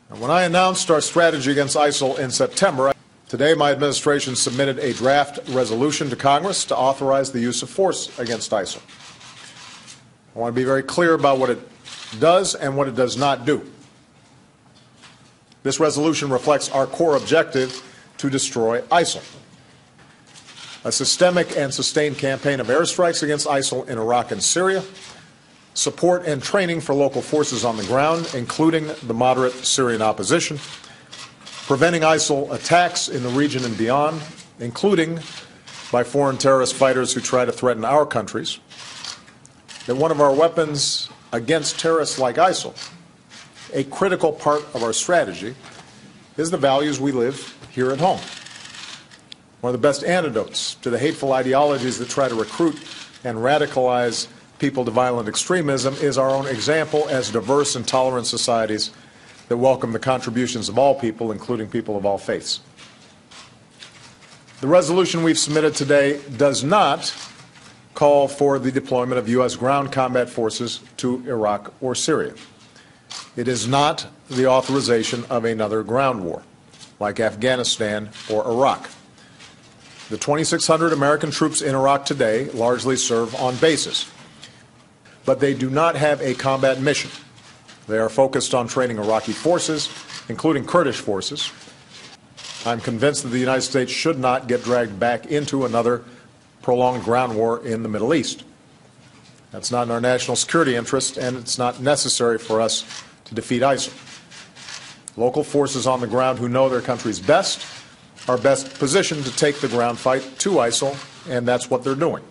When I announced our strategy against ISIL in September, today my administration submitted a draft resolution to Congress to authorize the use of force against ISIL. I want to be very clear about what it does and what it does not do. This resolution reflects our core objective to destroy ISIL. A systemic and sustained campaign of airstrikes against ISIL in Iraq and Syria, support and training for local forces on the ground, including the moderate Syrian opposition, preventing ISIL attacks in the region and beyond, including by foreign terrorist fighters who try to threaten our countries, that one of our weapons against terrorists like ISIL, a critical part of our strategy, is the values we live here at home. One of the best antidotes to the hateful ideologies that try to recruit and radicalize people to violent extremism is our own example as diverse and tolerant societies that welcome the contributions of all people, including people of all faiths. The resolution we've submitted today does not call for the deployment of U.S. ground combat forces to Iraq or Syria. It is not the authorization of another ground war, like Afghanistan or Iraq. The 2,600 American troops in Iraq today largely serve on bases, but they do not have a combat mission. They are focused on training Iraqi forces, including Kurdish forces. I'm convinced that the United States should not get dragged back into another prolonged ground war in the Middle East. That's not in our national security interest, and it's not necessary for us to defeat ISIL. Local forces on the ground who know their countries best are best positioned to take the ground fight to ISIL, and that's what they're doing.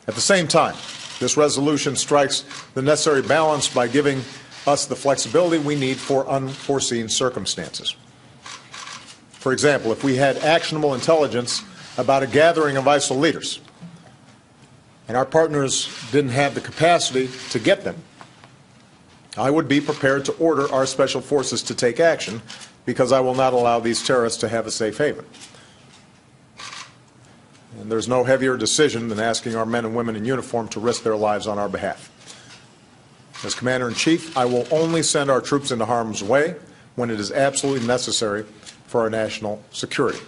At the same time, this resolution strikes the necessary balance by giving us the flexibility we need for unforeseen circumstances. For example, if we had actionable intelligence about a gathering of ISIL leaders and our partners didn't have the capacity to get them, I would be prepared to order our special forces to take action, because I will not allow these terrorists to have a safe haven. And there's no heavier decision than asking our men and women in uniform to risk their lives on our behalf. As Commander-in-Chief, I will only send our troops into harm's way when it is absolutely necessary for our national security.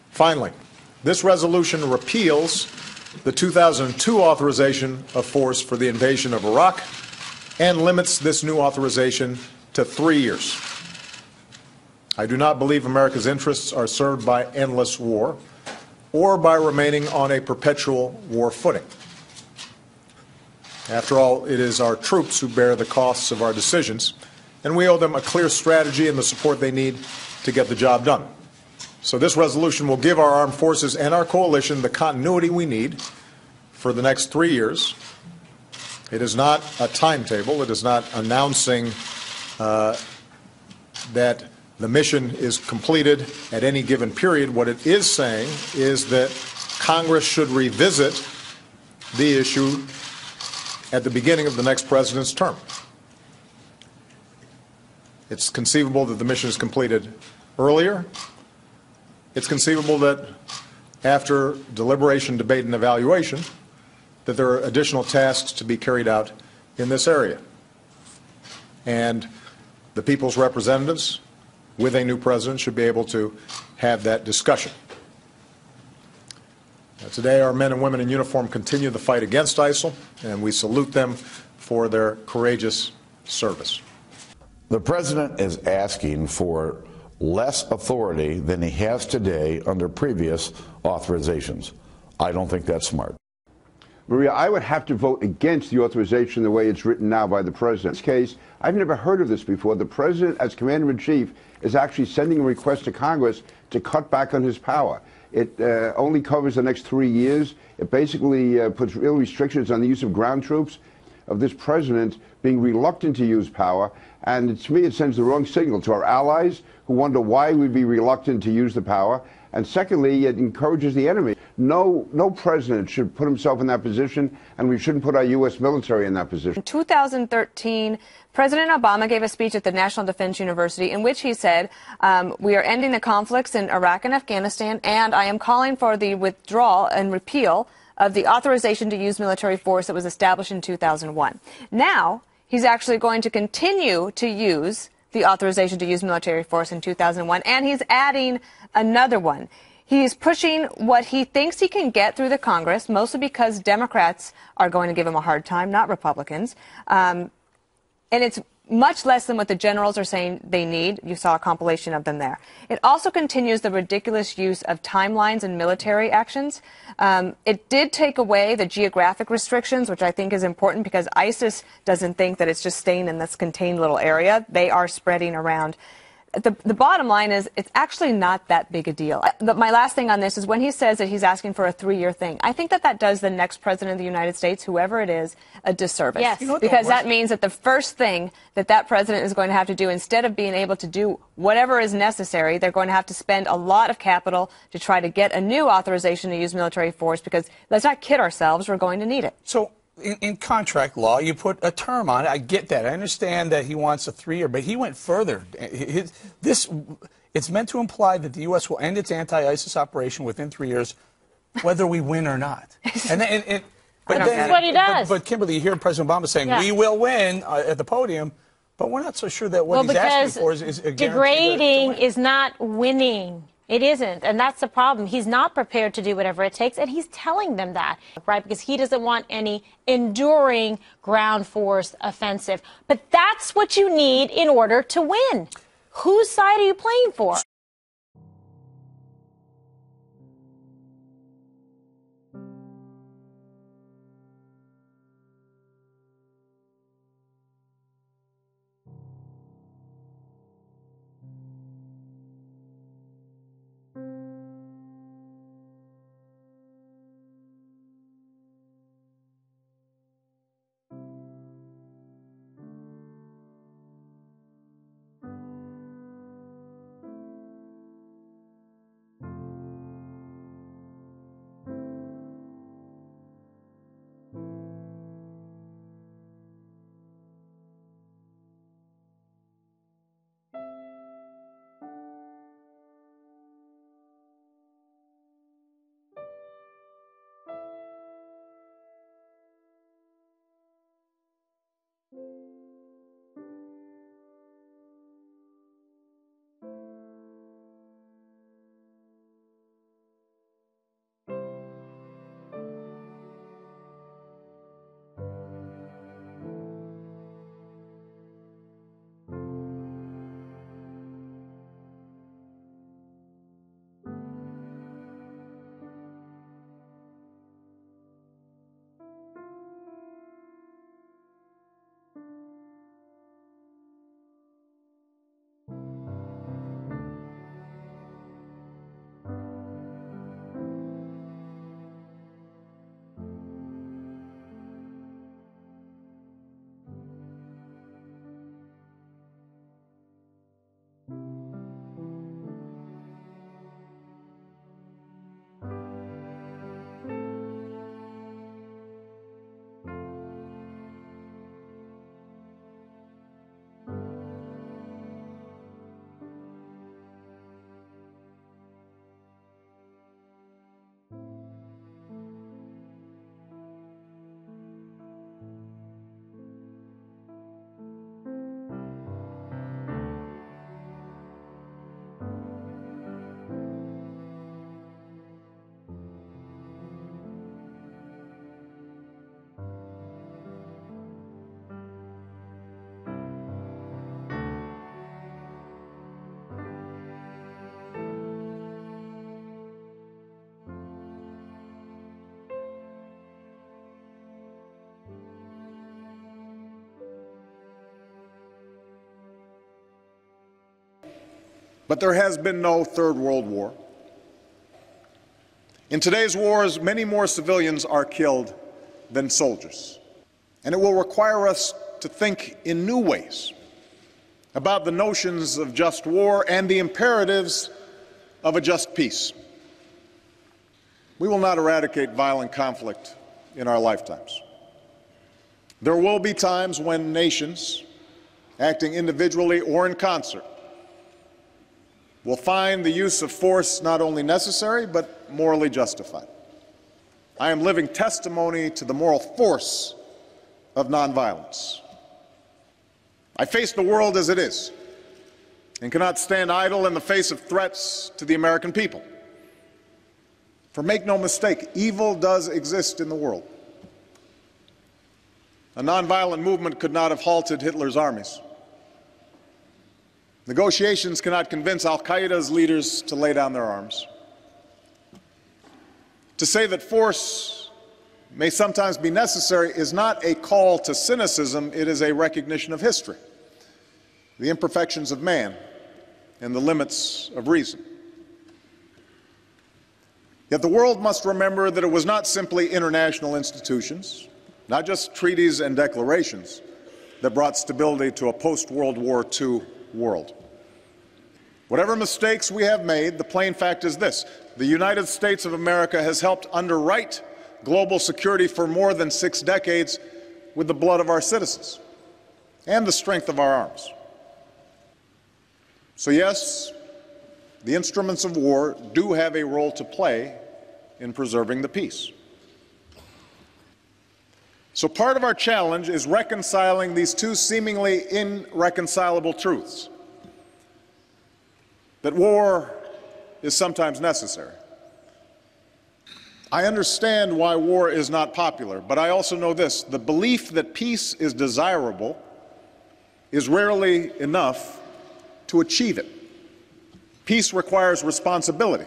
Finally, this resolution repeals the 2002 authorization of force for the invasion of Iraq and limits this new authorization to 3 years. I do not believe America's interests are served by endless war or by remaining on a perpetual war footing. After all, it is our troops who bear the costs of our decisions, and we owe them a clear strategy and the support they need to get the job done. So this resolution will give our armed forces and our coalition the continuity we need for the next 3 years. It is not a timetable. It is not announcing that the mission is completed at any given period. What it is saying is that Congress should revisit the issue at the beginning of the next president's term. It's conceivable that the mission is completed earlier. It's conceivable that after deliberation, debate, and evaluation, that there are additional tasks to be carried out in this area. And the people's representatives, with a new president, should be able to have that discussion. Today, our men and women in uniform continue the fight against ISIL, and we salute them for their courageous service. The president is asking for less authority than he has today under previous authorizations. I don't think that's smart. Maria, I would have to vote against the authorization the way it's written now by the president. In this case, I've never heard of this before. The president, as commander-in-chief, is actually sending a request to Congress to cut back on his power. It only covers the next 3 years. It basically puts real restrictions on the use of ground troops, of this president being reluctant to use power. And to me, it sends the wrong signal to our allies who wonder why we'd be reluctant to use the power. And secondly, it encourages the enemy. No president should put himself in that position, and we shouldn't put our U.S. military in that position. In 2013, President Obama gave a speech at the National Defense University in which he said, we are ending the conflicts in Iraq and Afghanistan, and I am calling for the withdrawal and repeal of the authorization to use military force that was established in 2001. Now, he's actually going to continue to use the authorization to use military force in 2001, and he's adding another one. He's pushing what he thinks he can get through the Congress, mostly because Democrats are going to give him a hard time, not Republicans. And it's much less than what the generals are saying they need. You saw a compilation of them there. It also continues the ridiculous use of timelines and military actions. It did take away the geographic restrictions, which I think is important because ISIS doesn't think that it's just staying in this contained little area. They are spreading around. The bottom line is it's actually not that big a deal. My last thing on this is when he says that he's asking for a 3-year thing, I think that does the next president of the United States, whoever it is, a disservice. Yes. You know because that means that the first thing that president is going to have to do, instead of being able to do whatever is necessary, they're going to have to spend a lot of capital to try to get a new authorization to use military force because, let's not kid ourselves, we're going to need it. So in contract law, you put a term on it. I get that. I understand that he wants a 3-year, but he went further. It's meant to imply that the U.S. will end its anti-ISIS operation within 3 years, whether we win or not. But that's what he does. But Kimberly, you hear President Obama saying, we will win at the podium, but we're not so sure that what he's asking for is a guarantee. Degrading is not winning. It isn't, and that's the problem. He's not prepared to do whatever it takes, and he's telling them that, right? Because he doesn't want any enduring ground force offensive. But that's what you need in order to win. Whose side are you playing for? But there has been no Third World War. In today's wars, many more civilians are killed than soldiers. And it will require us to think in new ways about the notions of just war and the imperatives of a just peace. We will not eradicate violent conflict in our lifetimes. There will be times when nations, acting individually or in concert, will find the use of force not only necessary, but morally justified. I am living testimony to the moral force of nonviolence. I face the world as it is and cannot stand idle in the face of threats to the American people. For make no mistake, evil does exist in the world. A nonviolent movement could not have halted Hitler's armies. Negotiations cannot convince al-Qaeda's leaders to lay down their arms. To say that force may sometimes be necessary is not a call to cynicism, it is a recognition of history, the imperfections of man, and the limits of reason. Yet the world must remember that it was not simply international institutions, not just treaties and declarations, that brought stability to a post-World War II world. Whatever mistakes we have made, the plain fact is this: the United States of America has helped underwrite global security for more than 6 decades with the blood of our citizens and the strength of our arms. So yes, the instruments of war do have a role to play in preserving the peace. So part of our challenge is reconciling these two seemingly irreconcilable truths: that war is sometimes necessary. I understand why war is not popular, but I also know this: the belief that peace is desirable is rarely enough to achieve it. Peace requires responsibility.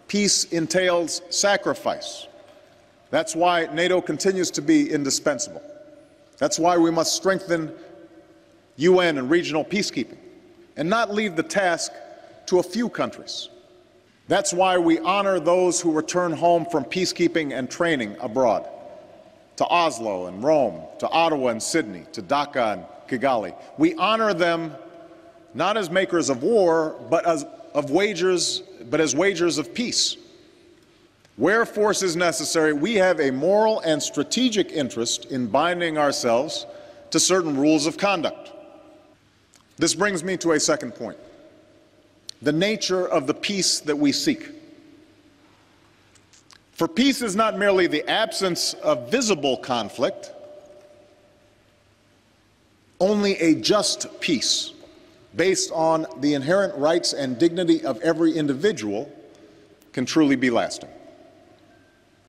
Peace entails sacrifice. That's why NATO continues to be indispensable. That's why we must strengthen UN and regional peacekeeping and not leave the task to a few countries. That's why we honor those who return home from peacekeeping and training abroad, to Oslo and Rome, to Ottawa and Sydney, to Dhaka and Kigali. We honor them not as makers of war, but as wagers of peace. Where force is necessary, we have a moral and strategic interest in binding ourselves to certain rules of conduct. This brings me to a second point: the nature of the peace that we seek. For peace is not merely the absence of visible conflict. Only a just peace, based on the inherent rights and dignity of every individual, can truly be lasting.